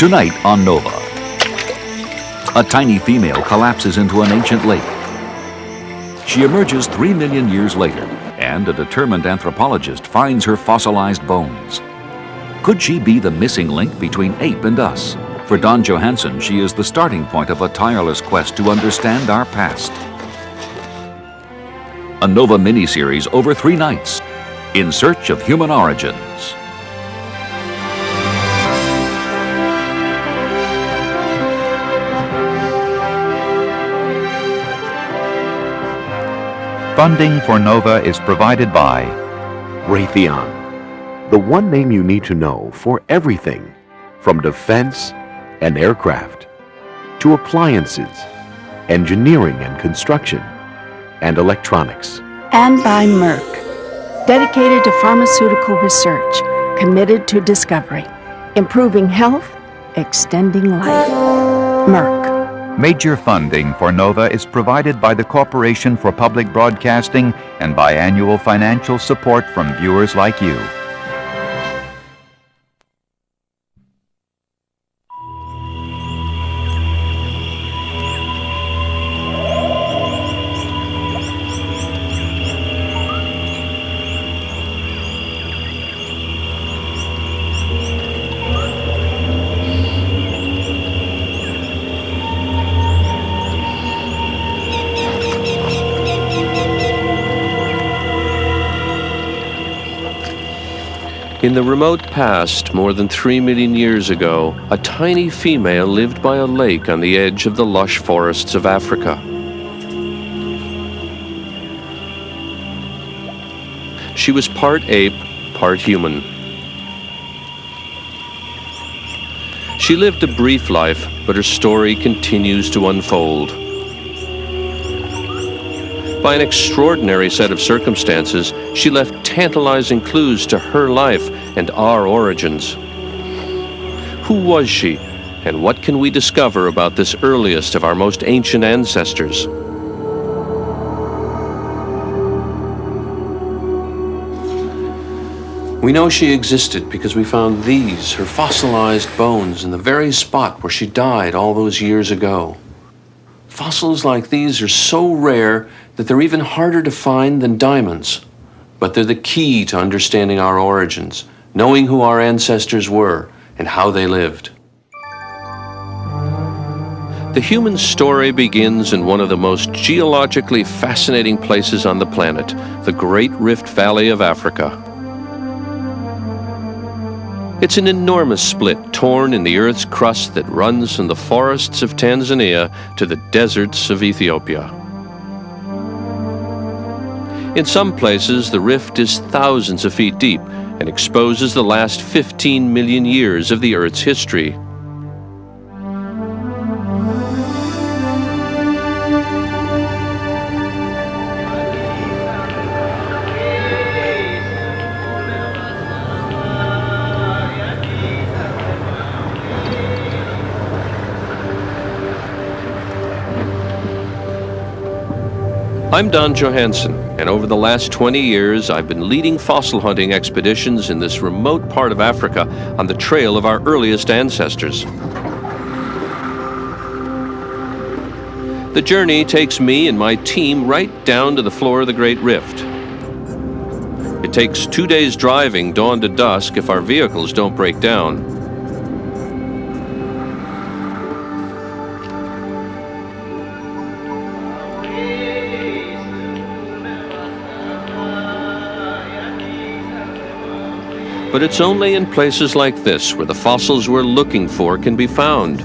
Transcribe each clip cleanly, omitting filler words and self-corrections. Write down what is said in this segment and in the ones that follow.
Tonight on Nova, a tiny female collapses into an ancient lake. She emerges 3 million years later, and a determined anthropologist finds her fossilized bones. Could she be the missing link between ape and us? For Donald Johanson, she is the starting point of a tireless quest to understand our past. A Nova mini-series over 3 nights, in search of human origins. Funding for Nova is provided by Raytheon, the one name you need to know for everything from defense and aircraft to appliances, engineering and construction, and electronics. And by Merck, dedicated to pharmaceutical research, committed to discovery, improving health, extending life. Merck. Major funding for Nova is provided by the Corporation for Public Broadcasting and by annual financial support from viewers like you. In the remote past, more than 3 million years ago, a tiny female lived by a lake on the edge of the lush forests of Africa. She was part ape, part human. She lived a brief life, but her story continues to unfold. By an extraordinary set of circumstances, she left tantalizing clues to her life and our origins. Who was she, and what can we discover about this earliest of our most ancient ancestors? We know she existed because we found these, her fossilized bones, in the very spot where she died all those years ago. Fossils like these are so rare that they're even harder to find than diamonds. But they're the key to understanding our origins, knowing who our ancestors were and how they lived. The human story begins in one of the most geologically fascinating places on the planet, the Great Rift Valley of Africa. It's an enormous split torn in the Earth's crust that runs from the forests of Tanzania to the deserts of Ethiopia. In some places, the rift is thousands of feet deep and exposes the last 15 million years of the Earth's history. I'm Donald Johanson, and over the last 20 years, I've been leading fossil hunting expeditions in this remote part of Africa on the trail of our earliest ancestors. The journey takes me and my team right down to the floor of the Great Rift. It takes 2 days driving dawn to dusk if our vehicles don't break down. But it's only in places like this where the fossils we're looking for can be found.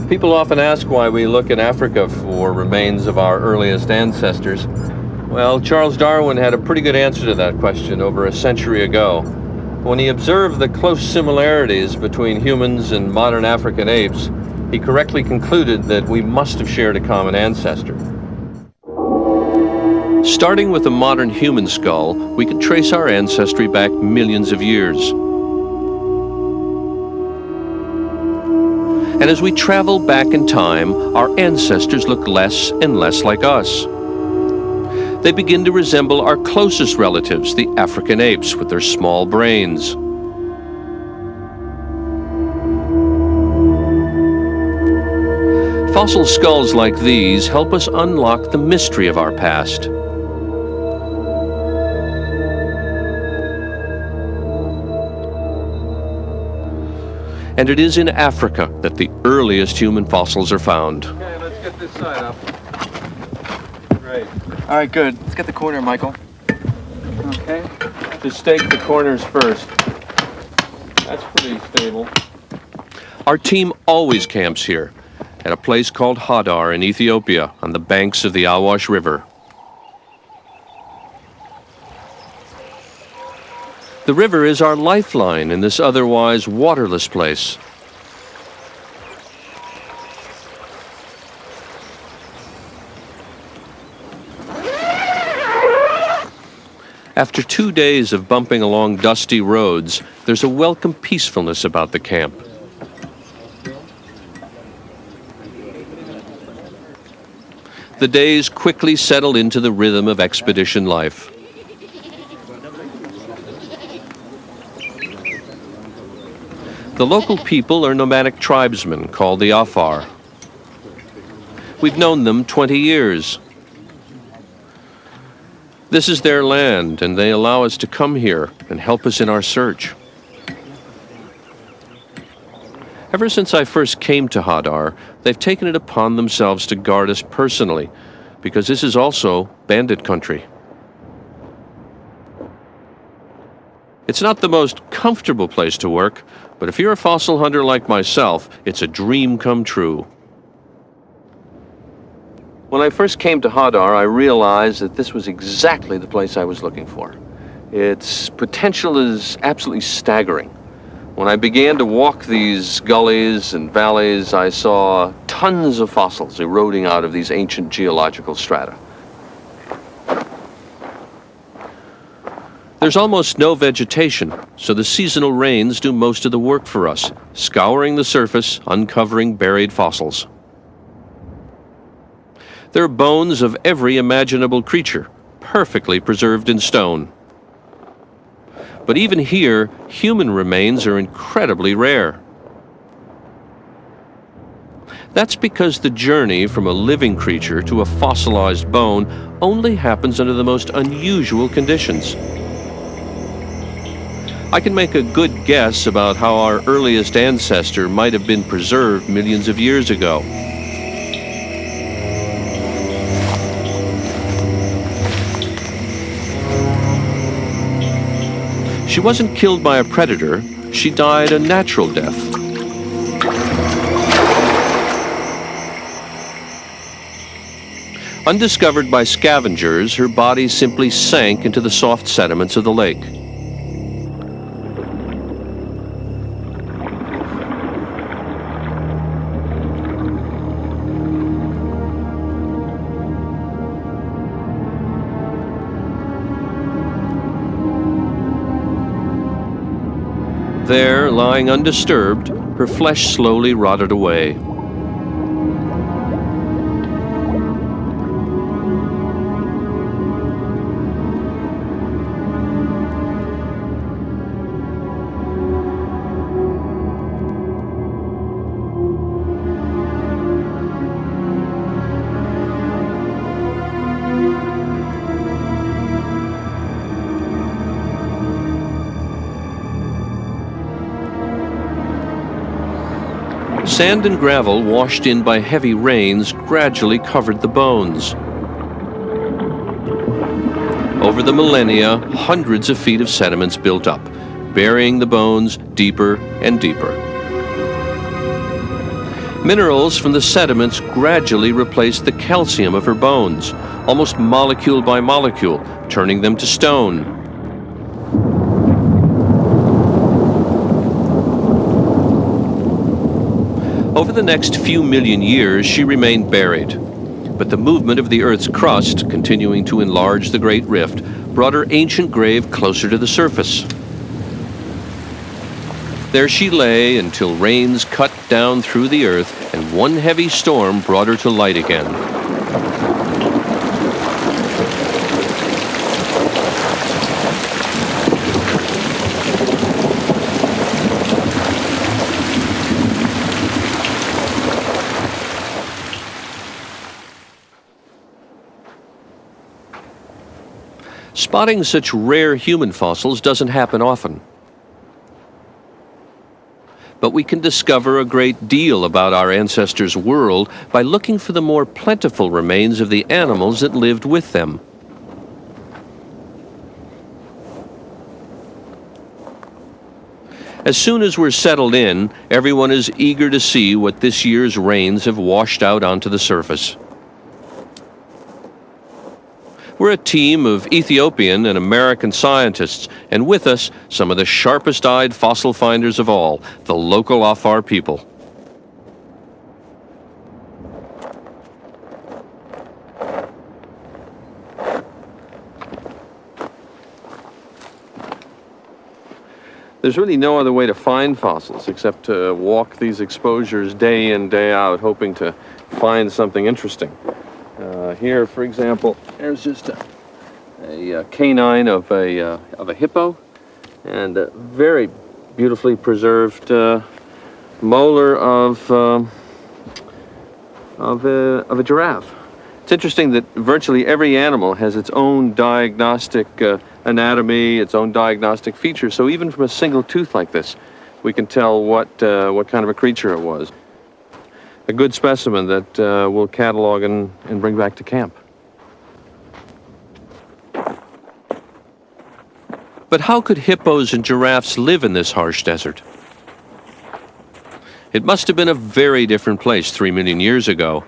People often ask why we look in Africa for remains of our earliest ancestors. Well, Charles Darwin had a pretty good answer to that question over a century ago. When he observed the close similarities between humans and modern African apes, he correctly concluded that we must have shared a common ancestor. Starting with a modern human skull, we can trace our ancestry back millions of years. And as we travel back in time, our ancestors look less and less like us. They begin to resemble our closest relatives, the African apes, with their small brains. Fossil skulls like these help us unlock the mystery of our past. And it is in Africa that the earliest human fossils are found. Okay, let's get this side up. Great. All right, good. Let's get the corner, Michael. Okay. Just stake the corners first. That's pretty stable. Our team always camps here, at a place called Hadar in Ethiopia, on the banks of the Awash River. The river is our lifeline in this otherwise waterless place. After 2 days of bumping along dusty roads, there's a welcome peacefulness about the camp. The days quickly settle into the rhythm of expedition life. The local people are nomadic tribesmen called the Afar. We've known them 20 years. This is their land, and they allow us to come here and help us in our search. Ever since I first came to Hadar, they've taken it upon themselves to guard us personally, because this is also bandit country. It's not the most comfortable place to work, but if you're a fossil hunter like myself, it's a dream come true. When I first came to Hadar, I realized that this was exactly the place I was looking for. Its potential is absolutely staggering. When I began to walk these gullies and valleys, I saw tons of fossils eroding out of these ancient geological strata. There's almost no vegetation, so the seasonal rains do most of the work for us, scouring the surface, uncovering buried fossils. There are bones of every imaginable creature, perfectly preserved in stone. But even here, human remains are incredibly rare. That's because the journey from a living creature to a fossilized bone only happens under the most unusual conditions. I can make a good guess about how our earliest ancestor might have been preserved millions of years ago. She wasn't killed by a predator, she died a natural death. Undiscovered by scavengers, her body simply sank into the soft sediments of the lake. There, lying undisturbed, her flesh slowly rotted away. Sand and gravel washed in by heavy rains gradually covered the bones. Over the millennia, hundreds of feet of sediments built up, burying the bones deeper and deeper. Minerals from the sediments gradually replaced the calcium of her bones, almost molecule by molecule, turning them to stone. Over the next few million years, she remained buried. But the movement of the Earth's crust, continuing to enlarge the Great Rift, brought her ancient grave closer to the surface. There she lay until rains cut down through the earth and one heavy storm brought her to light again. Spotting such rare human fossils doesn't happen often. But we can discover a great deal about our ancestors' world by looking for the more plentiful remains of the animals that lived with them. As soon as we're settled in, everyone is eager to see what this year's rains have washed out onto the surface. We're a team of Ethiopian and American scientists, and with us, some of the sharpest-eyed fossil finders of all, the local Afar people. There's really no other way to find fossils except to walk these exposures day in, day out, hoping to find something interesting. Here, for example, there's just a canine of a hippo, and a very beautifully preserved molar of a giraffe. It's interesting that virtually every animal has its own diagnostic anatomy, its own diagnostic features. So even from a single tooth like this, we can tell what kind of a creature it was. A good specimen that we'll catalog and bring back to camp. But how could hippos and giraffes live in this harsh desert? It must have been a very different place 3 million years ago.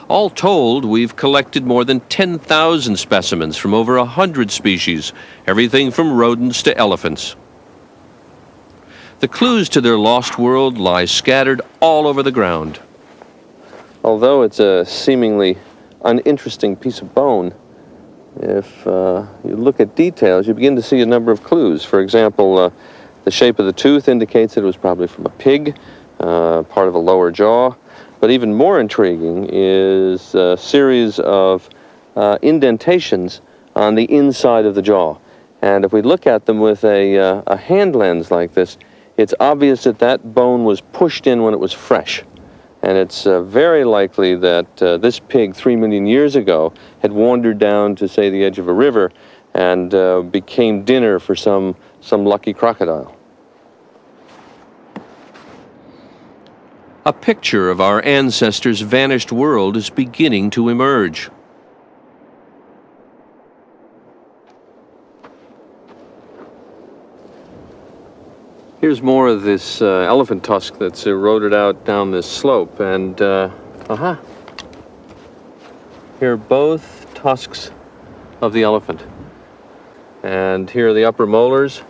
All told, we've collected more than 10,000 specimens from over 100 species, everything from rodents to elephants. The clues to their lost world lie scattered all over the ground. Although it's a seemingly uninteresting piece of bone, if you look at details, you begin to see a number of clues. For example, the shape of the tooth indicates that it was probably from a pig, part of a lower jaw. But even more intriguing is a series of indentations on the inside of the jaw. And if we look at them with a hand lens like this, it's obvious that that bone was pushed in when it was fresh. And it's very likely that this pig 3 million years ago had wandered down to, say, the edge of a river and became dinner for some lucky crocodile. A picture of our ancestors' vanished world is beginning to emerge. Here's more of this elephant tusk that's eroded out down this slope, and here are both tusks of the elephant. And here are the upper molars.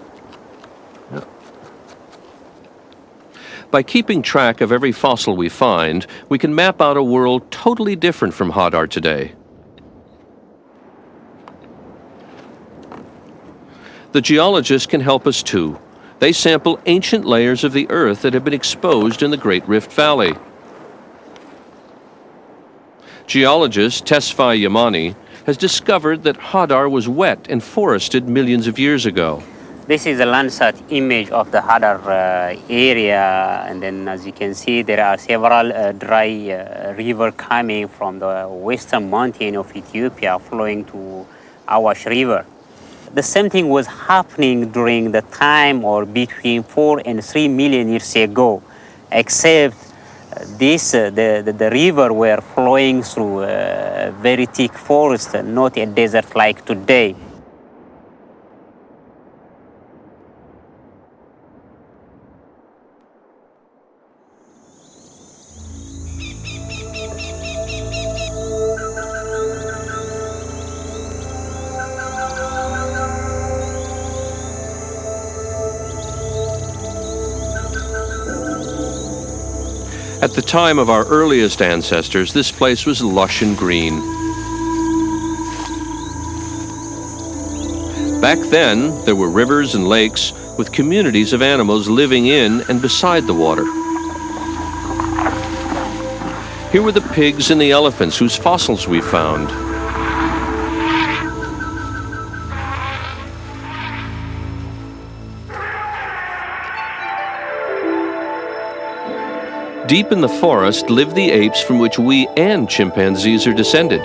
By keeping track of every fossil we find, we can map out a world totally different from Hadar today. The geologists can help us too. They sample ancient layers of the earth that have been exposed in the Great Rift Valley. Geologist Tesfaye Yamani has discovered that Hadar was wet and forested millions of years ago. This is a Landsat image of the Hadar area, and then as you can see, there are several dry rivers coming from the western mountain of Ethiopia flowing to Awash River. The same thing was happening during the time or between 4 and 3 million years ago, except the river were flowing through very thick forest, not a desert like today. At the time of our earliest ancestors, this place was lush and green. Back then, there were rivers and lakes with communities of animals living in and beside the water. Here were the pigs and the elephants whose fossils we found. Deep in the forest live the apes from which we and chimpanzees are descended,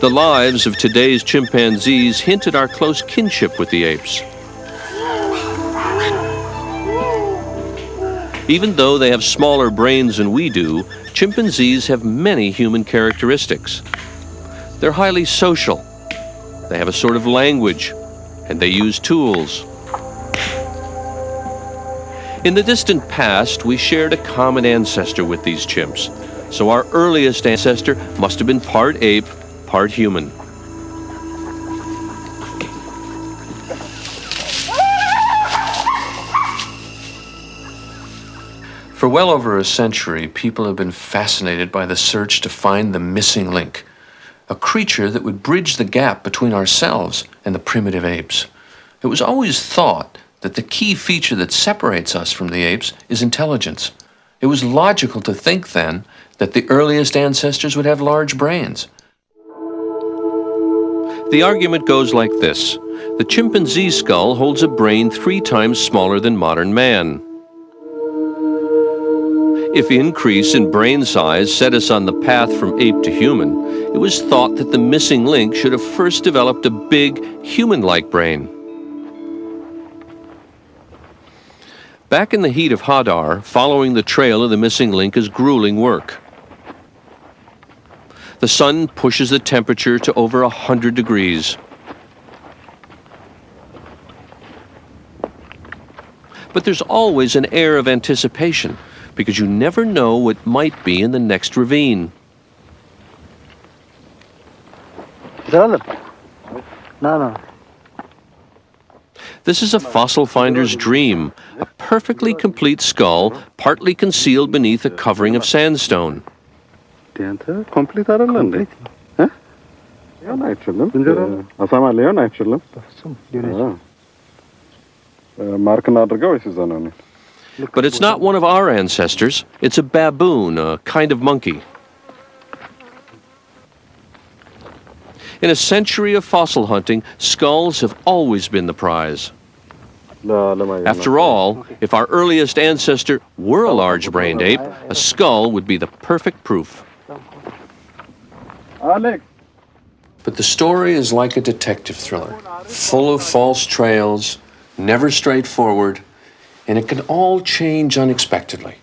The lives of today's chimpanzees hint at our close kinship with the apes. Even though they have smaller brains than we do, chimpanzees have many human characteristics. They're highly social. They have a sort of language, and they use tools. In the distant past, we shared a common ancestor with these chimps, so our earliest ancestor must have been part ape, part human. For well over a century, people have been fascinated by the search to find the missing link, a creature that would bridge the gap between ourselves and the primitive apes. It was always thought that the key feature that separates us from the apes is intelligence. It was logical to think then that the earliest ancestors would have large brains. The argument goes like this. The chimpanzee skull holds a brain 3 times smaller than modern man. If increase in brain size set us on the path from ape to human, it was thought that the missing link should have first developed a big, human-like brain. Back in the heat of Hadar, following the trail of the missing link is grueling work. The sun pushes the temperature to over 100 degrees. But there's always an air of anticipation, because you never know what might be in the next ravine. This is a fossil finder's dream, a perfectly complete skull, partly concealed beneath a covering of sandstone. But it's not one of our ancestors. It's a baboon, a kind of monkey. In a century of fossil hunting, skulls have always been the prize. After all, if our earliest ancestor were a large-brained ape, a skull would be the perfect proof. But the story is like a detective thriller, full of false trails, never straightforward, and it can all change unexpectedly,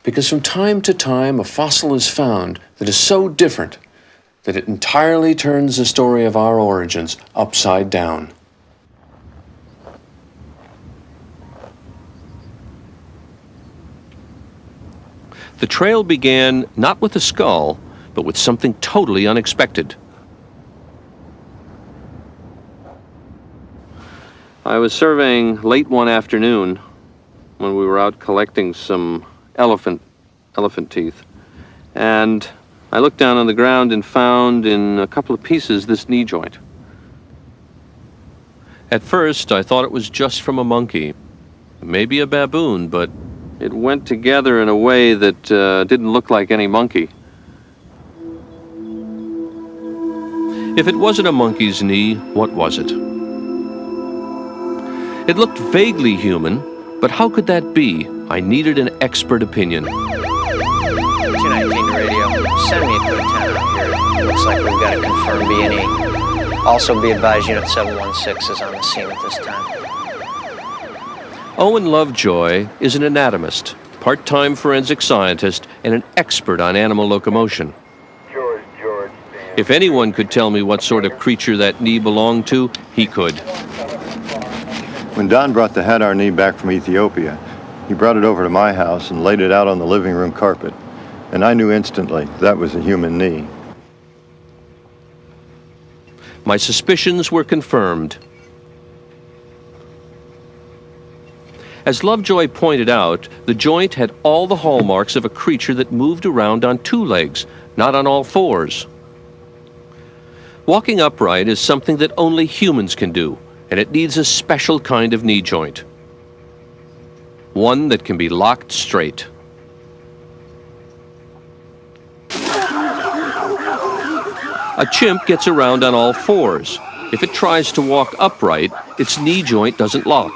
because from time to time a fossil is found that is so different that it entirely turns the story of our origins upside down. The trail began not with a skull, but with something totally unexpected. I was surveying late one afternoon when we were out collecting some elephant teeth. And I looked down on the ground and found in a couple of pieces this knee joint. At first, I thought it was just from a monkey, maybe a baboon, but it went together in a way that didn't look like any monkey. If it wasn't a monkey's knee, what was it? It looked vaguely human, but how could that be? I needed an expert opinion. 219 radio. Send me a quick 10 out here. Looks like we've got a confirmed B&E. Also be advised Unit 716 is on the scene at this time. Owen Lovejoy is an anatomist, part-time forensic scientist, and an expert on animal locomotion. If anyone could tell me what sort of creature that knee belonged to, he could. When Don brought the Hadar knee back from Ethiopia, he brought it over to my house and laid it out on the living room carpet. And I knew instantly that was a human knee. My suspicions were confirmed. As Lovejoy pointed out, the joint had all the hallmarks of a creature that moved around on 2 legs, not on all 4s. Walking upright is something that only humans can do, and it needs a special kind of knee joint. One that can be locked straight. A chimp gets around on all 4s. If it tries to walk upright, its knee joint doesn't lock.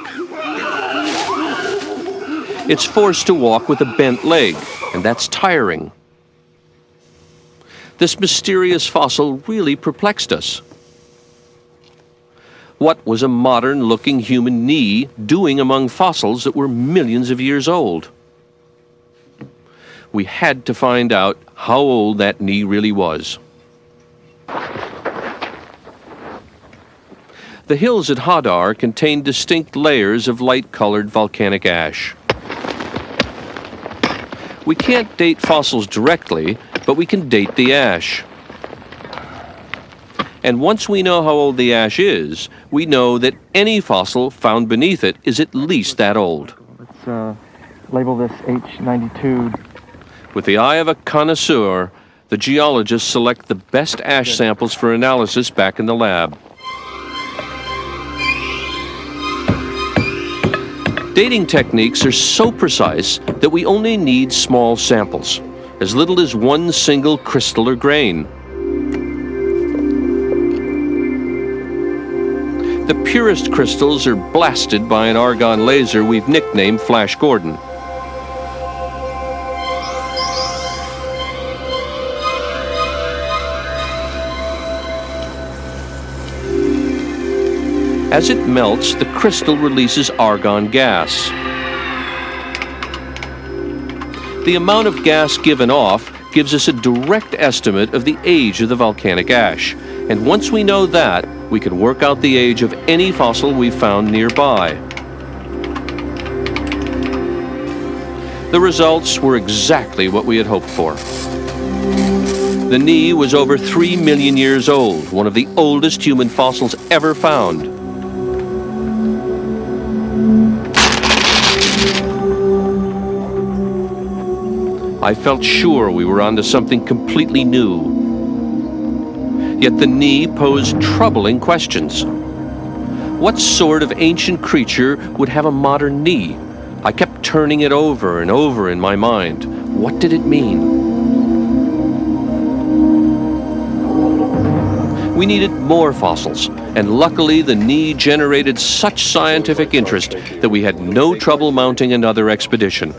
It's forced to walk with a bent leg, and that's tiring. This mysterious fossil really perplexed us. What was a modern-looking human knee doing among fossils that were millions of years old? We had to find out how old that knee really was. The hills at Hadar contain distinct layers of light-colored volcanic ash. We can't date fossils directly, but we can date the ash. And once we know how old the ash is, we know that any fossil found beneath it is at least that old. Let's label this H92. With the eye of a connoisseur, the geologists select the best ash samples for analysis back in the lab. Dating techniques are so precise that we only need small samples, as little as one single crystal or grain. The purest crystals are blasted by an argon laser we've nicknamed Flash Gordon. As it melts, the crystal releases argon gas. The amount of gas given off gives us a direct estimate of the age of the volcanic ash. And once we know that, we can work out the age of any fossil we found nearby. The results were exactly what we had hoped for. The knee was over 3 million years old, one of the oldest human fossils ever found. I felt sure we were onto something completely new. Yet the knee posed troubling questions. What sort of ancient creature would have a modern knee? I kept turning it over and over in my mind. What did it mean? We needed more fossils, and luckily the knee generated such scientific interest that we had no trouble mounting another expedition.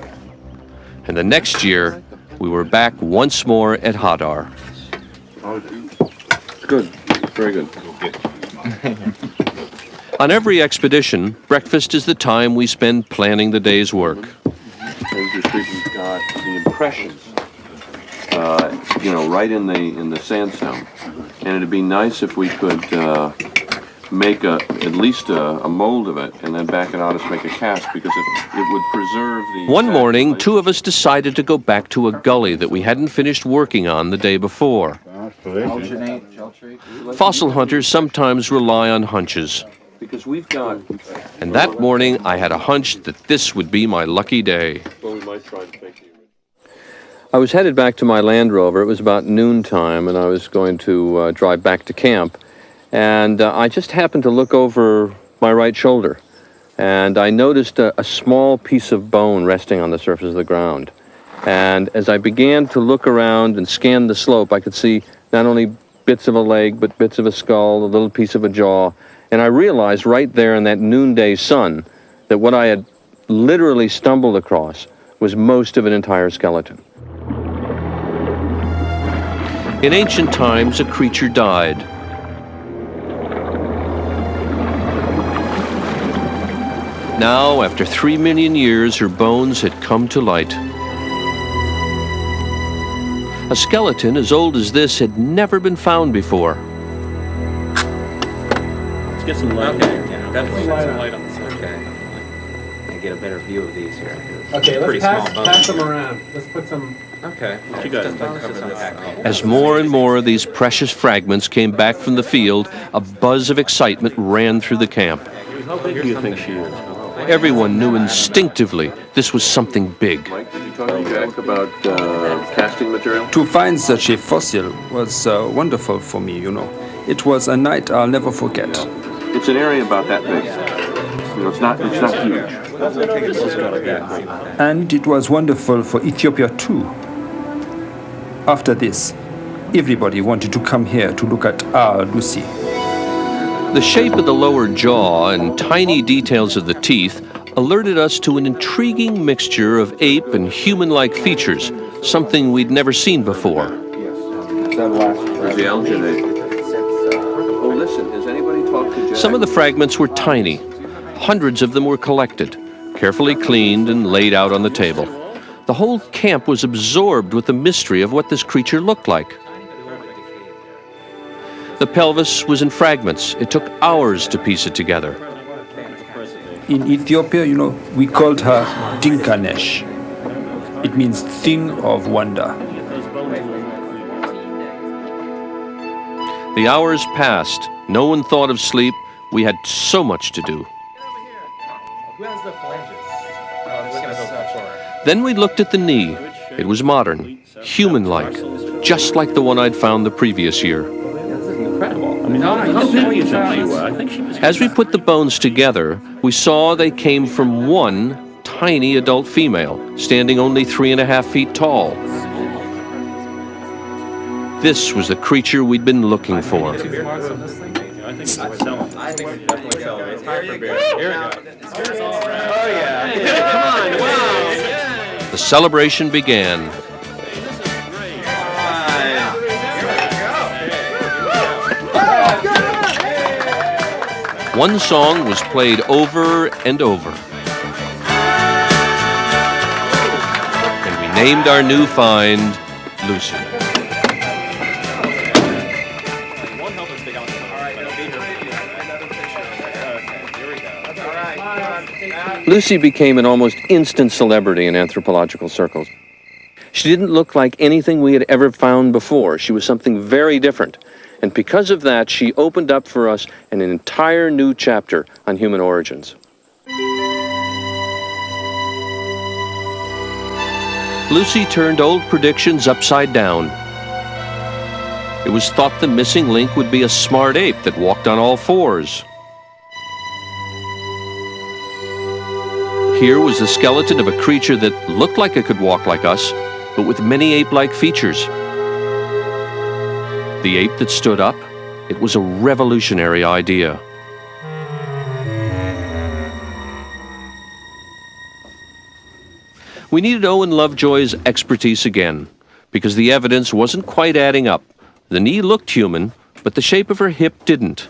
And the next year, we were back once more at Hadar. Good. Very good. On every expedition, breakfast is the time we spend planning the day's work. We've got the impressions, right in the sandstone, and it'd be nice if we could make at least a mold of it, and then back it out as make a cast, because it would preserve the... One morning, two of us decided to go back to a gully that we hadn't finished working on the day before. Fossil hunters sometimes rely on hunches. Because we've got... And that morning, I had a hunch that this would be my lucky day. Well, we might try to take you. I was headed back to my Land Rover. It was about noontime, and I was going to drive back to camp. And I just happened to look over my right shoulder, and I noticed a small piece of bone resting on the surface of the ground. And as I began to look around and scan the slope, I could see not only bits of a leg, but bits of a skull, a little piece of a jaw. And I realized right there in that noonday sun that what I had literally stumbled across was most of an entire skeleton. In ancient times, a creature died. Now, after 3 million years, her bones had come to light. A skeleton as old as this had never been found before. Let's get some light. Okay, yeah, definitely get some light on this. Okay. And get a better view of these here. Okay, let's pass them around. Let's put some... Okay. What you got? As more and more of these precious fragments came back from the field, a buzz of excitement ran through the camp. How big do you think she is? Everyone knew instinctively this was something big. Mike, did you talk to Jack about casting material? To find such a fossil was wonderful for me, It was a night I'll never forget. It's an area about that big. It's not huge. And it was wonderful for Ethiopia too. After this, everybody wanted to come here to look at our Lucy. The shape of the lower jaw and tiny details of the teeth alerted us to an intriguing mixture of ape and human-like features, something we'd never seen before. Oh, listen, has anybody talked to Jack? Some of the fragments were tiny. Hundreds of them were collected, carefully cleaned and laid out on the table. The whole camp was absorbed with the mystery of what this creature looked like. The pelvis was in fragments. It took hours to piece it together. In Ethiopia, we called her Dinkanesh. It means thing of wonder. The hours passed. No one thought of sleep. We had so much to do. Then we looked at the knee. It was modern, human-like, just like the one I'd found the previous year. As we put the bones together, we saw they came from one tiny adult female, standing only 3.5 feet tall. This was the creature we'd been looking for. The celebration began. One song was played over and over. And we named our new find Lucy. Lucy became an almost instant celebrity in anthropological circles. She didn't look like anything we had ever found before. She was something very different. And because of that, she opened up for us an entire new chapter on human origins. Lucy turned old predictions upside down. It was thought the missing link would be a smart ape that walked on all fours. Here was the skeleton of a creature that looked like it could walk like us, but with many ape-like features. The ape that stood up, it was a revolutionary idea. We needed Owen Lovejoy's expertise again, because the evidence wasn't quite adding up. The knee looked human, but the shape of her hip didn't.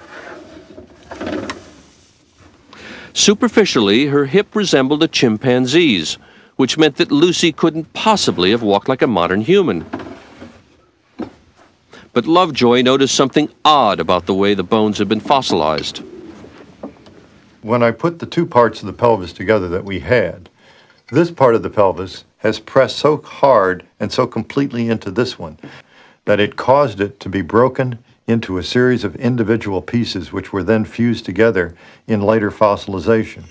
Superficially, her hip resembled a chimpanzee's, which meant that Lucy couldn't possibly have walked like a modern human. But Lovejoy noticed something odd about the way the bones had been fossilized. When I put the two parts of the pelvis together that we had, this part of the pelvis has pressed so hard and so completely into this one that it caused it to be broken into a series of individual pieces which were then fused together in later fossilization.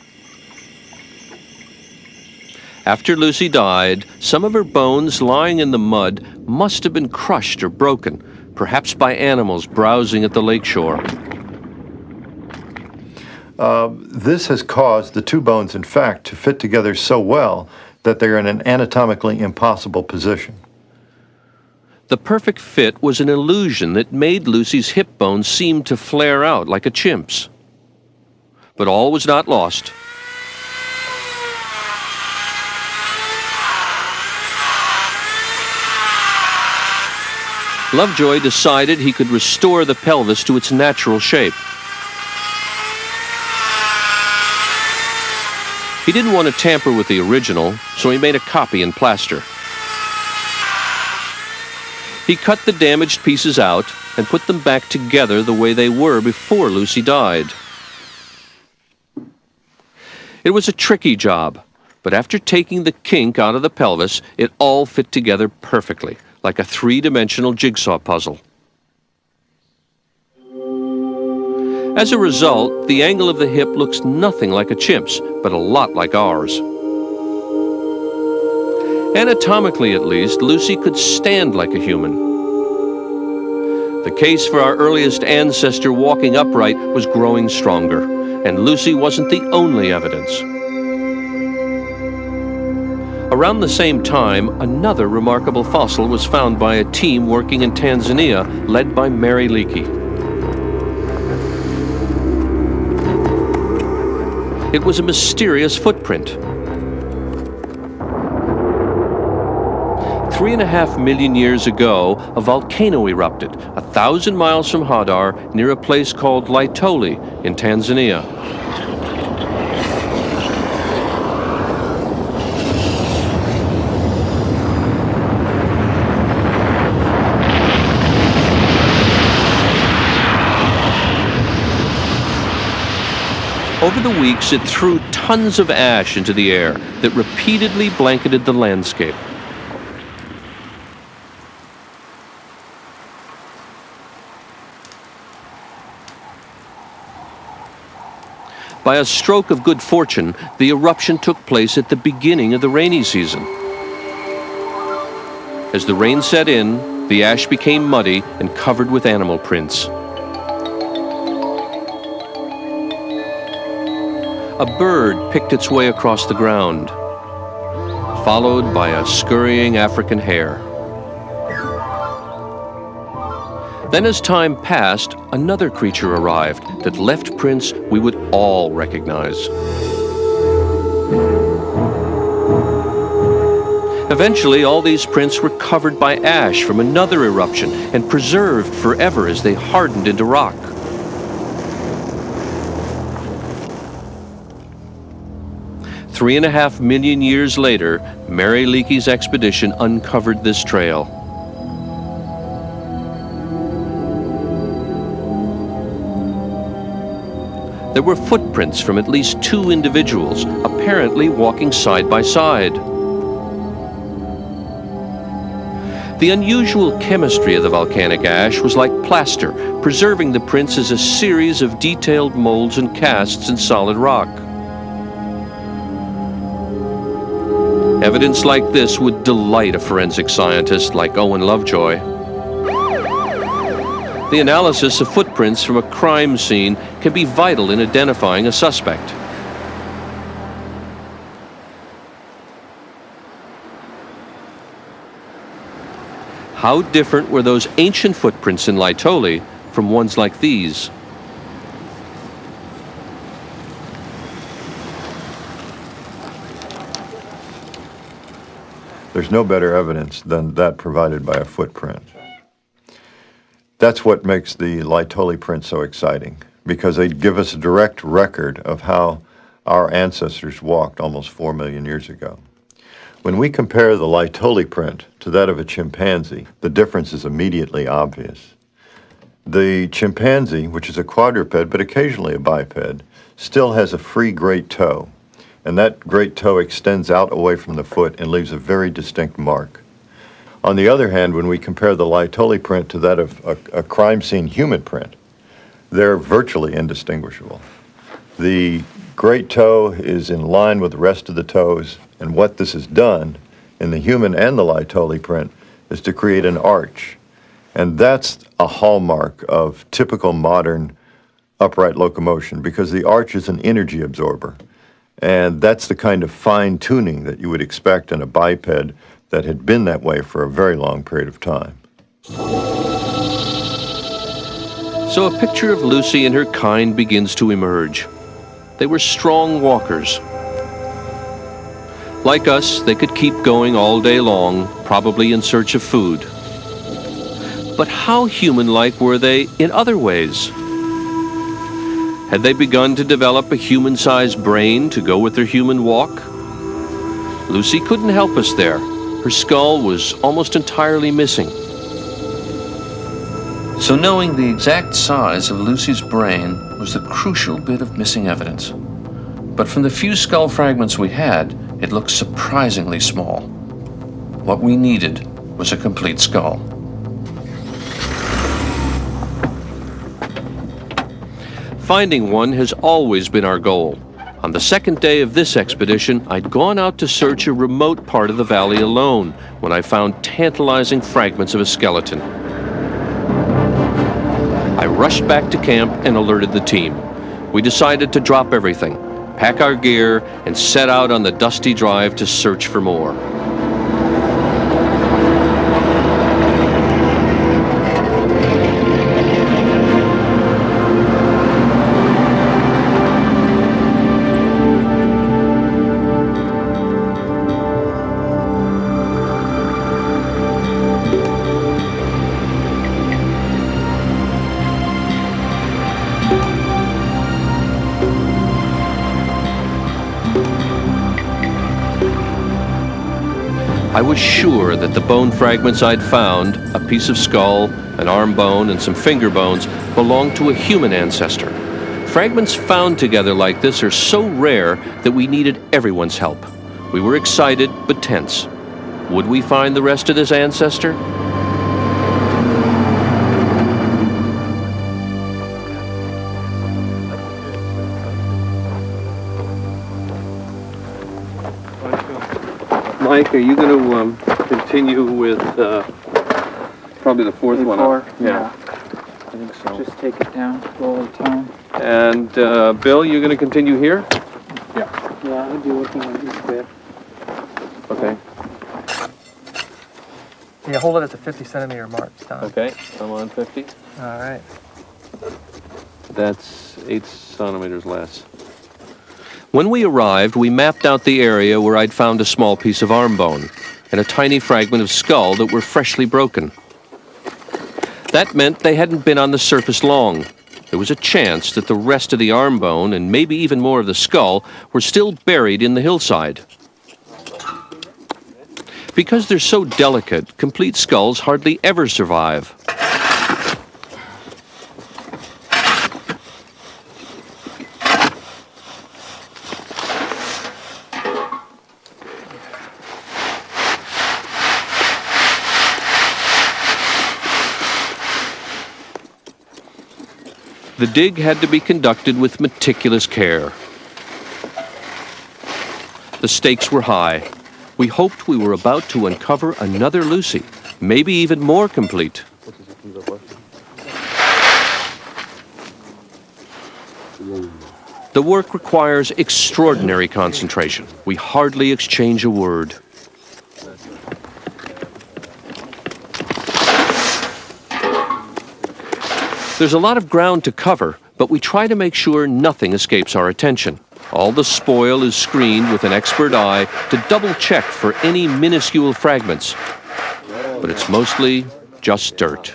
After Lucy died, some of her bones lying in the mud must have been crushed or broken, perhaps by animals browsing at the lakeshore. This has caused the two bones, in fact, to fit together so well that they're in an anatomically impossible position. The perfect fit was an illusion that made Lucy's hip bones seem to flare out like a chimp's. But all was not lost. Lovejoy decided he could restore the pelvis to its natural shape. He didn't want to tamper with the original, so he made a copy in plaster. He cut the damaged pieces out and put them back together the way they were before Lucy died. It was a tricky job, but after taking the kink out of the pelvis, it all fit together perfectly, like a three-dimensional jigsaw puzzle. As a result, the angle of the hip looks nothing like a chimp's, but a lot like ours. Anatomically, at least, Lucy could stand like a human. The case for our earliest ancestor walking upright was growing stronger, and Lucy wasn't the only evidence. Around the same time, another remarkable fossil was found by a team working in Tanzania, led by Mary Leakey. It was a mysterious footprint. 3.5 million years ago, a volcano erupted 1,000 miles from Hadar near a place called Laetoli in Tanzania. Over the weeks, it threw tons of ash into the air that repeatedly blanketed the landscape. By a stroke of good fortune, the eruption took place at the beginning of the rainy season. As the rain set in, the ash became muddy and covered with animal prints. A bird picked its way across the ground, followed by a scurrying African hare. Then as time passed, another creature arrived that left prints we would all recognize. Eventually, all these prints were covered by ash from another eruption and preserved forever as they hardened into rock. Three and a half million years later, Mary Leakey's expedition uncovered this trail. There were footprints from at least 2 individuals, apparently walking side by side. The unusual chemistry of the volcanic ash was like plaster, preserving the prints as a series of detailed molds and casts in solid rock. Evidence like this would delight a forensic scientist like Owen Lovejoy. The analysis of footprints from a crime scene can be vital in identifying a suspect. How different were those ancient footprints in Laetoli from ones like these? There's no better evidence than that provided by a footprint. That's what makes the Laetoli print so exciting, because they give us a direct record of how our ancestors walked almost 4 million years ago. When we compare the Laetoli print to that of a chimpanzee, the difference is immediately obvious. The chimpanzee, which is a quadruped but occasionally a biped, still has a free great toe, and that great toe extends out away from the foot and leaves a very distinct mark. On the other hand, when we compare the Laetoli print to that of a crime scene human print, they're virtually indistinguishable. The great toe is in line with the rest of the toes, and what this has done in the human and the Laetoli print is to create an arch. And that's a hallmark of typical modern upright locomotion, because the arch is an energy absorber. And that's the kind of fine-tuning that you would expect in a biped that had been that way for a very long period of time. So a picture of Lucy and her kind begins to emerge. They were strong walkers. Like us, they could keep going all day long, probably in search of food. But how human-like were they in other ways? Had they begun to develop a human-sized brain to go with their human walk? Lucy couldn't help us there. Her skull was almost entirely missing. So knowing the exact size of Lucy's brain was the crucial bit of missing evidence. But from the few skull fragments we had, it looked surprisingly small. What we needed was a complete skull. Finding one has always been our goal. On the second day of this expedition, I'd gone out to search a remote part of the valley alone when I found tantalizing fragments of a skeleton. I rushed back to camp and alerted the team. We decided to drop everything, pack our gear, and set out on the dusty drive to search for more. I was sure that the bone fragments I'd found, a piece of skull, an arm bone, and some finger bones, belonged to a human ancestor. Fragments found together like this are so rare that we needed everyone's help. We were excited but tense. Would we find the rest of this ancestor? Mike, are you going to continue with probably the fourth one up? Yeah. I think so. Just take it down, roll at a time. And Bill, you're going to continue here? Yeah, I'll be working on each bit. Okay. Yeah, hold it at the 50 centimeter mark, Don. Okay, I'm on 50. All right. That's 8 centimeters less. When we arrived, we mapped out the area where I'd found a small piece of arm bone and a tiny fragment of skull that were freshly broken. That meant they hadn't been on the surface long. There was a chance that the rest of the arm bone, and maybe even more of the skull, were still buried in the hillside. Because they're so delicate, complete skulls hardly ever survive. The dig had to be conducted with meticulous care. The stakes were high. We hoped we were about to uncover another Lucy, maybe even more complete. The work requires extraordinary concentration. We hardly exchange a word. There's a lot of ground to cover, but we try to make sure nothing escapes our attention. All the spoil is screened with an expert eye to double-check for any minuscule fragments. But it's mostly just dirt.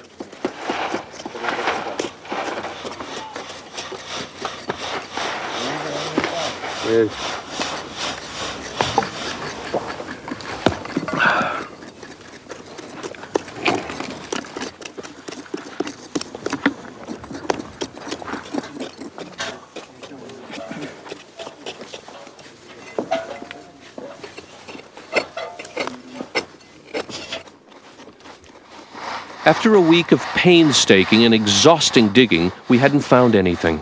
After a week of painstaking and exhausting digging, we hadn't found anything.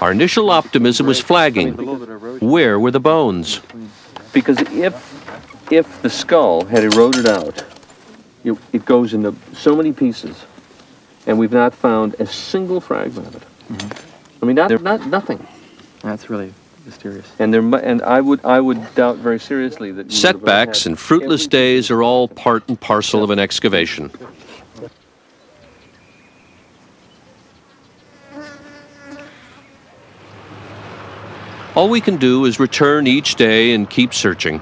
Our initial optimism was flagging. Where were the bones? Because if the skull had eroded out, it goes into so many pieces, and we've not found a single fragment of it. Mm-hmm. I mean, nothing. That's really mysterious. And I would doubt very seriously that setbacks and fruitless days are all part and parcel of an excavation. All we can do is return each day and keep searching.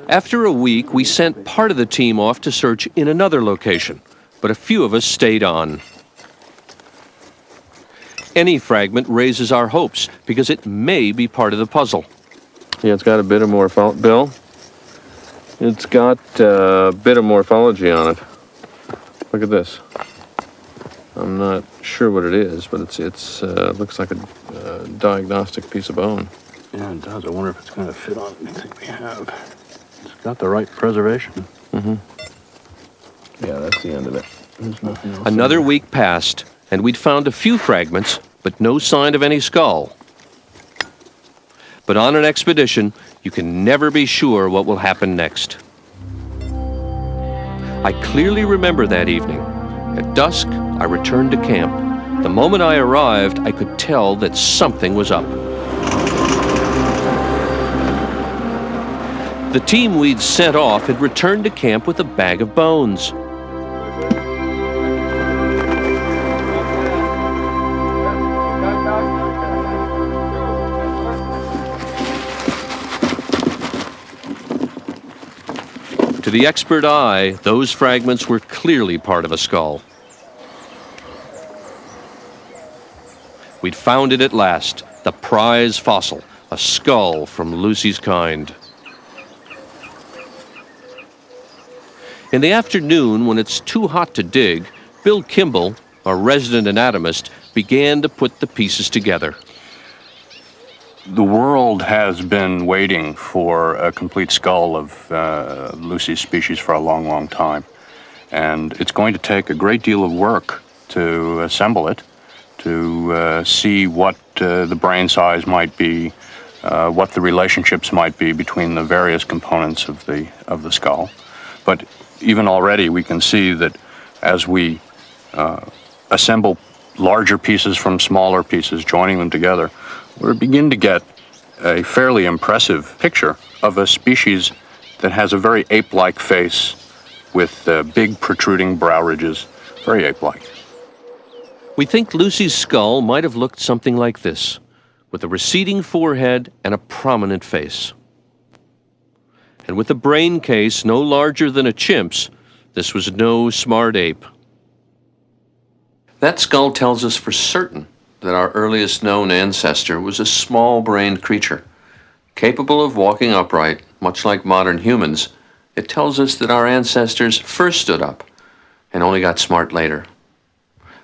After a week, we sent part of the team off to search in another location, but a few of us stayed on. Any fragment raises our hopes because it may be part of the puzzle. Yeah, it's got a bit of Bill, it's got a bit of morphology on it. Look at this. I'm not sure what it is, but it's looks like a diagnostic piece of bone. Yeah, it does. I wonder if it's going to fit on anything we have. It's got the right preservation. Mm-hmm. Yeah, that's the end of it. There's nothing else. Another week passed, and we'd found a few fragments, but no sign of any skull. But on an expedition, you can never be sure what will happen next. I clearly remember that evening. At dusk, I returned to camp. The moment I arrived, I could tell that something was up. The team we'd sent off had returned to camp with a bag of bones. To the expert eye, those fragments were clearly part of a skull. We'd found it at last, the prize fossil, a skull from Lucy's kind. In the afternoon, when it's too hot to dig, Bill Kimball, our resident anatomist, began to put the pieces together. The world has been waiting for a complete skull of Lucy's species for a long, long time. And it's going to take a great deal of work to assemble it, to see what the brain size might be, what the relationships might be between the various components of the skull. But even already we can see that as we assemble larger pieces from smaller pieces, joining them together, we begin to get a fairly impressive picture of a species that has a very ape-like face with big protruding brow ridges, very ape-like. We think Lucy's skull might have looked something like this, with a receding forehead and a prominent face. And with a brain case no larger than a chimp's, this was no smart ape. That skull tells us for certain that our earliest known ancestor was a small-brained creature, capable of walking upright, much like modern humans. It tells us that our ancestors first stood up and only got smart later.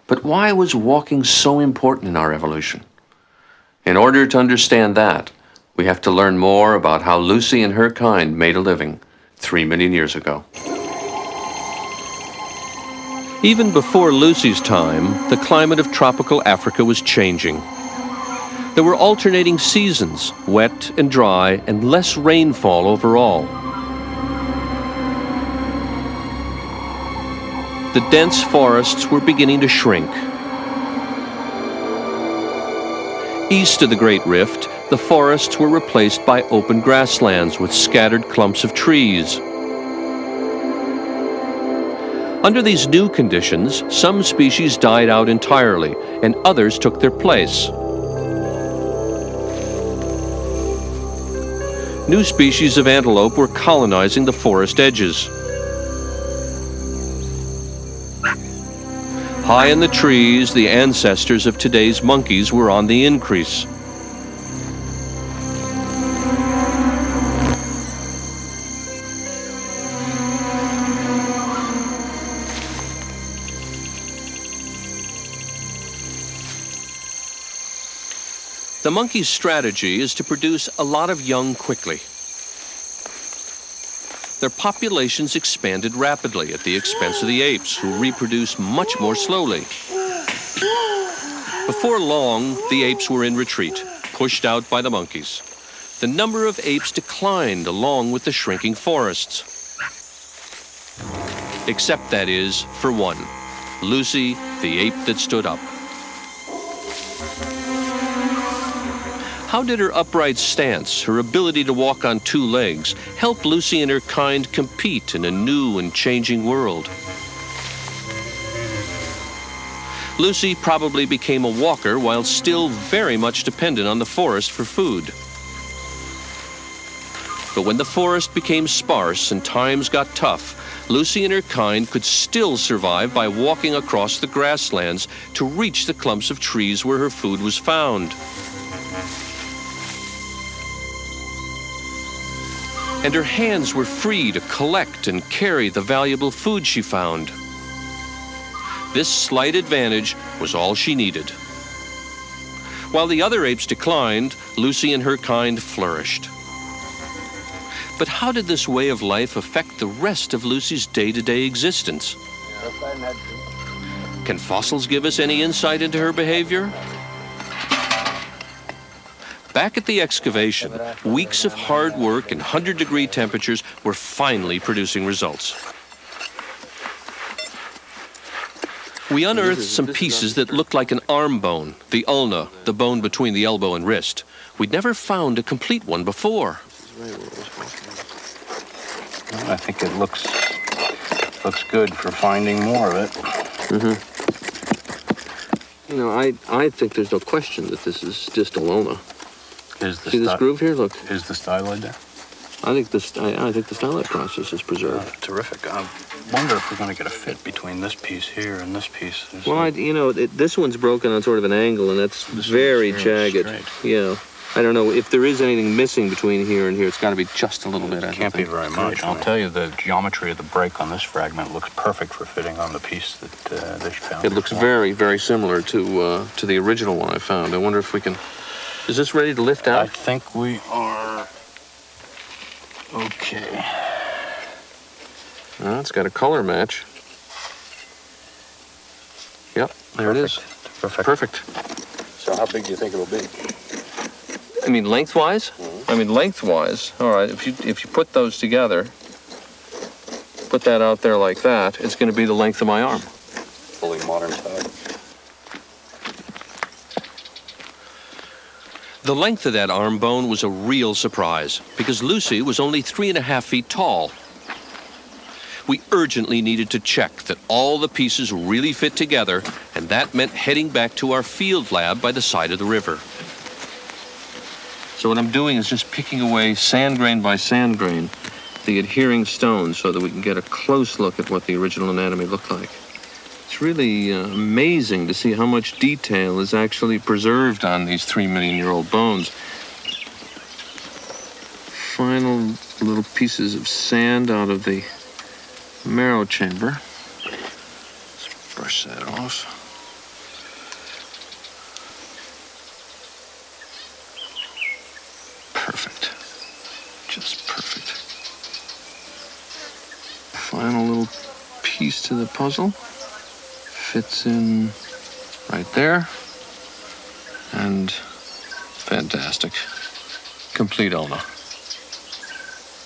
But why was walking so important in our evolution? In order to understand that, we have to learn more about how Lucy and her kind made a living 3 million years ago. Even before Lucy's time, the climate of tropical Africa was changing. There were alternating seasons, wet and dry, and less rainfall overall. The dense forests were beginning to shrink. East of the Great Rift, the forests were replaced by open grasslands with scattered clumps of trees. Under these new conditions, some species died out entirely, and others took their place. New species of antelope were colonizing the forest edges. High in the trees, the ancestors of today's monkeys were on the increase. The monkey's strategy is to produce a lot of young quickly. Their populations expanded rapidly at the expense of the apes, who reproduced much more slowly. Before long, the apes were in retreat, pushed out by the monkeys. The number of apes declined along with the shrinking forests. Except, that is, for one, Lucy, the ape that stood up. How did her upright stance, her ability to walk on two legs, help Lucy and her kind compete in a new and changing world? Lucy probably became a walker while still very much dependent on the forest for food. But when the forest became sparse and times got tough, Lucy and her kind could still survive by walking across the grasslands to reach the clumps of trees where her food was found. And her hands were free to collect and carry the valuable food she found. This slight advantage was all she needed. While the other apes declined, Lucy and her kind flourished. But how did this way of life affect the rest of Lucy's day-to-day existence? Can fossils give us any insight into her behavior? Back at the excavation, weeks of hard work and 100-degree temperatures were finally producing results. We unearthed some pieces that looked like an arm bone, the ulna, the bone between the elbow and wrist. We'd never found a complete one before. I think it looks good for finding more of it. You know, I think there's no question that this is distal ulna. Is the See this groove here? Look. Is the styloid there? I think the stylet process is preserved. Terrific. I wonder if we're going to get a fit between this piece here and this piece. Well, this one's broken on sort of an angle, and that's very jagged. Straight. Yeah. I don't know if there is anything missing between here and here. It's got to be just a little bit. It can't be very much. I'll tell you, the geometry of the break on this fragment looks perfect for fitting on the piece that they found. It looks very, very similar to the original one I found. I wonder if we can. Is this ready to lift out? I think we are. Okay. It's got a color match. Yep, there it is. Perfect. So how big do you think it'll be? I mean, lengthwise? Mm-hmm. I mean, lengthwise. All right, if you put those together, put that out there like that, it's going to be the length of my arm. Fully modern type. The length of that arm bone was a real surprise because Lucy was only 3.5 feet tall. We urgently needed to check that all the pieces really fit together, and that meant heading back to our field lab by the side of the river. So what I'm doing is just picking away sand grain by sand grain, the adhering stones, so that we can get a close look at what the original anatomy looked like. It's really amazing to see how much detail is actually preserved on these 3 million-year-old bones. Final little pieces of sand out of the marrow chamber. Let's brush that off. Perfect. Just perfect. Final little piece to the puzzle. Fits in right there. And fantastic. Complete ulna.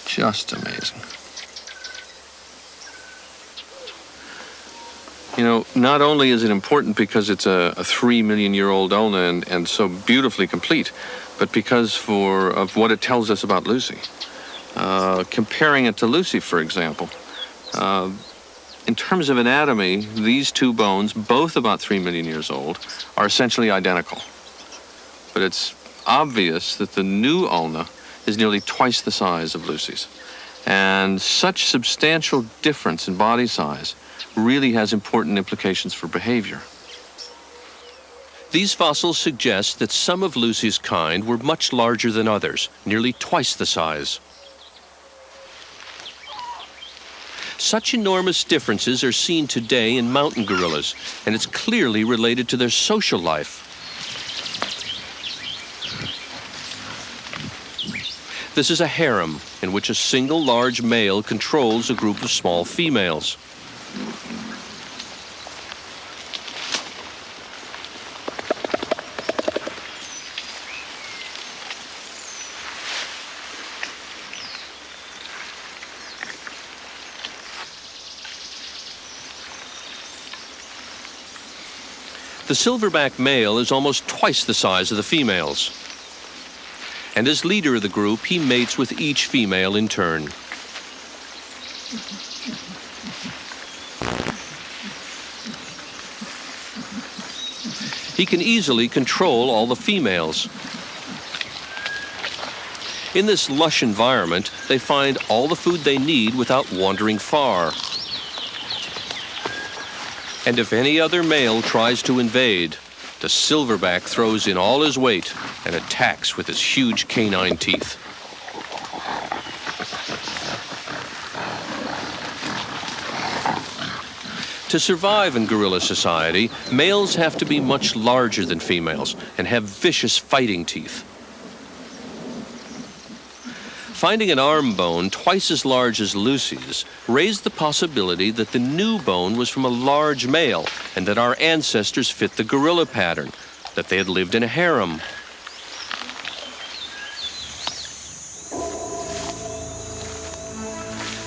Just amazing. You know, not only is it important because it's a 3 million-year-old ulna and so beautifully complete, but because of what it tells us about Lucy. Comparing it to Lucy, for example, in terms of anatomy, these two bones, both about 3 million years old, are essentially identical. But it's obvious that the new ulna is nearly twice the size of Lucy's. And such substantial difference in body size really has important implications for behavior. These fossils suggest that some of Lucy's kind were much larger than others, nearly twice the size. Such enormous differences are seen today in mountain gorillas, and it's clearly related to their social life. This is a harem in which a single large male controls a group of small females. The silverback male is almost twice the size of the females. And as leader of the group, he mates with each female in turn. He can easily control all the females. In this lush environment, they find all the food they need without wandering far. And if any other male tries to invade, the silverback throws in all his weight and attacks with his huge canine teeth. To survive in gorilla society, males have to be much larger than females and have vicious fighting teeth. Finding an arm bone twice as large as Lucy's raised the possibility that the new bone was from a large male and that our ancestors fit the gorilla pattern, that they had lived in a harem.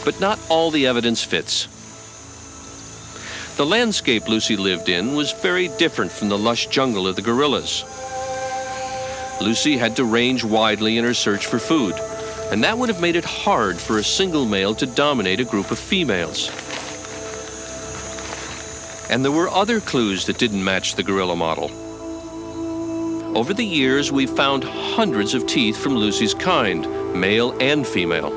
But not all the evidence fits. The landscape Lucy lived in was very different from the lush jungle of the gorillas. Lucy had to range widely in her search for food, and that would have made it hard for a single male to dominate a group of females. And there were other clues that didn't match the gorilla model. Over the years, we've found hundreds of teeth from Lucy's kind, male and female.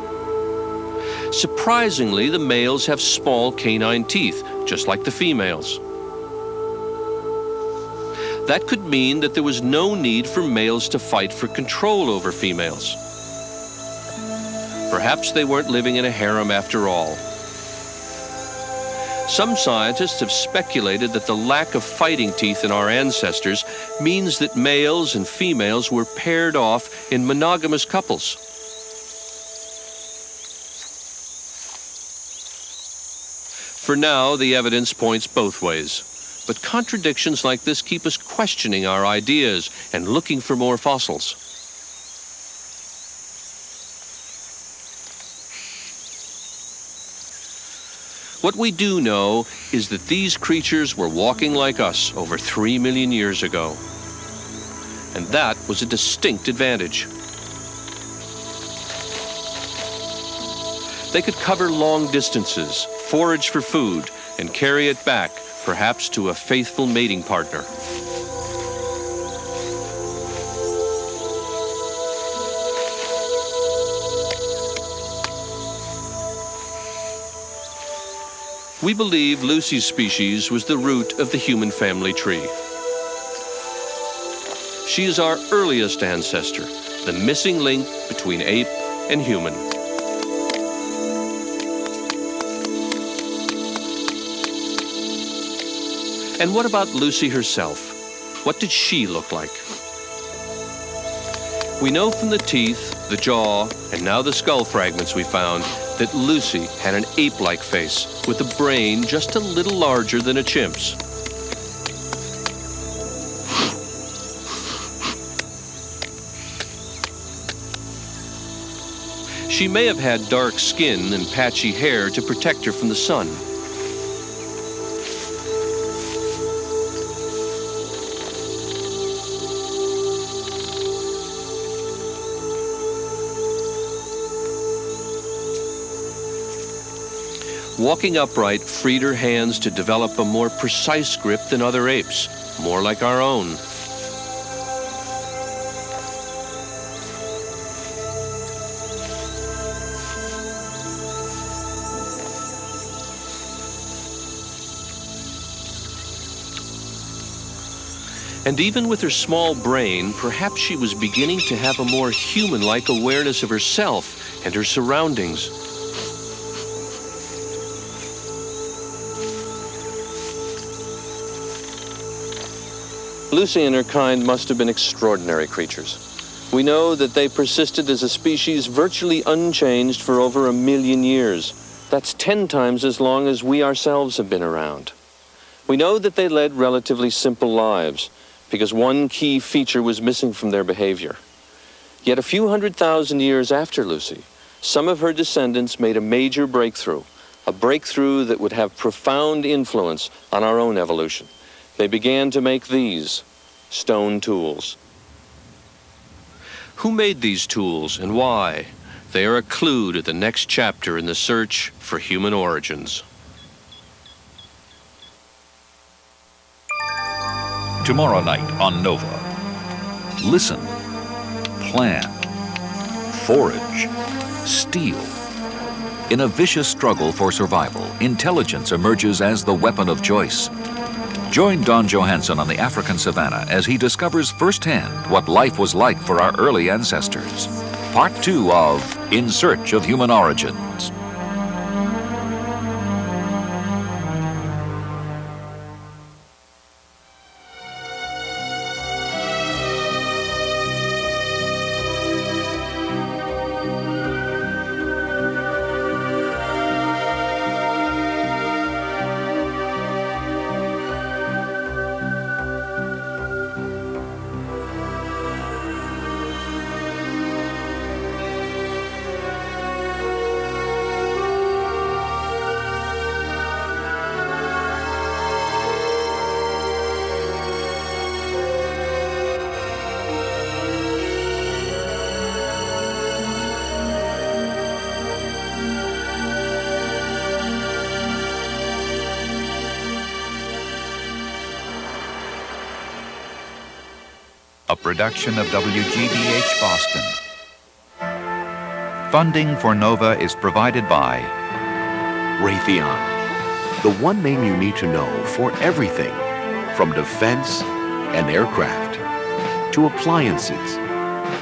Surprisingly, the males have small canine teeth, just like the females. That could mean that there was no need for males to fight for control over females. Perhaps they weren't living in a harem after all. Some scientists have speculated that the lack of fighting teeth in our ancestors means that males and females were paired off in monogamous couples. For now, the evidence points both ways. But contradictions like this keep us questioning our ideas and looking for more fossils. What we do know is that these creatures were walking like us over 3 million years ago. And that was a distinct advantage. They could cover long distances, forage for food, and carry it back, perhaps to a faithful mating partner. We believe Lucy's species was the root of the human family tree. She is our earliest ancestor, the missing link between ape and human. And what about Lucy herself? What did she look like? We know from the teeth, the jaw, and now the skull fragments we found that Lucy had an ape-like face with a brain just a little larger than a chimp's. She may have had dark skin and patchy hair to protect her from the sun. Walking upright freed her hands to develop a more precise grip than other apes, more like our own. And even with her small brain, perhaps she was beginning to have a more human-like awareness of herself and her surroundings. Lucy and her kind must have been extraordinary creatures. We know that they persisted as a species virtually unchanged for over 1 million years. That's 10 times as long as we ourselves have been around. We know that they led relatively simple lives, because one key feature was missing from their behavior. Yet a few 100,000 years after Lucy, some of her descendants made a major breakthrough, a breakthrough that would have profound influence on our own evolution. They began to make these stone tools. Who made these tools and why? They are a clue to the next chapter in the search for human origins. Tomorrow night on Nova. Listen, plan, forage, steal. In a vicious struggle for survival, intelligence emerges as the weapon of choice. Join Donald Johanson on the African savannah as he discovers firsthand what life was like for our early ancestors. Part 2 of In Search of Human Origins. A production of WGBH Boston. Funding for NOVA is provided by Raytheon, the one name you need to know for everything from defense and aircraft to appliances,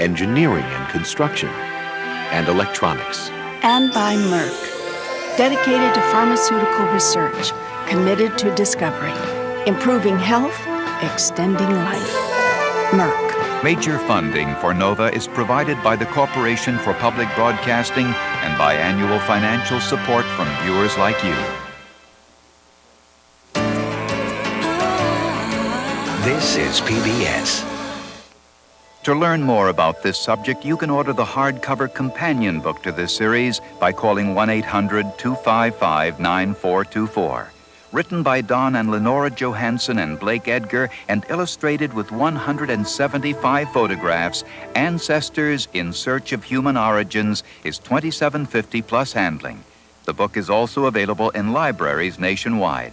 engineering and construction, and electronics. And by Merck, dedicated to pharmaceutical research, committed to discovery, improving health, extending life. Merck. Major funding for NOVA is provided by the Corporation for Public Broadcasting and by annual financial support from viewers like you. This is PBS. To learn more about this subject, you can order the hardcover companion book to this series by calling 1-800-255-9424. Written by Don and Lenora Johanson and Blake Edgar and illustrated with 175 photographs, Ancestors in Search of Human Origins is $27.50 plus handling. The book is also available in libraries nationwide.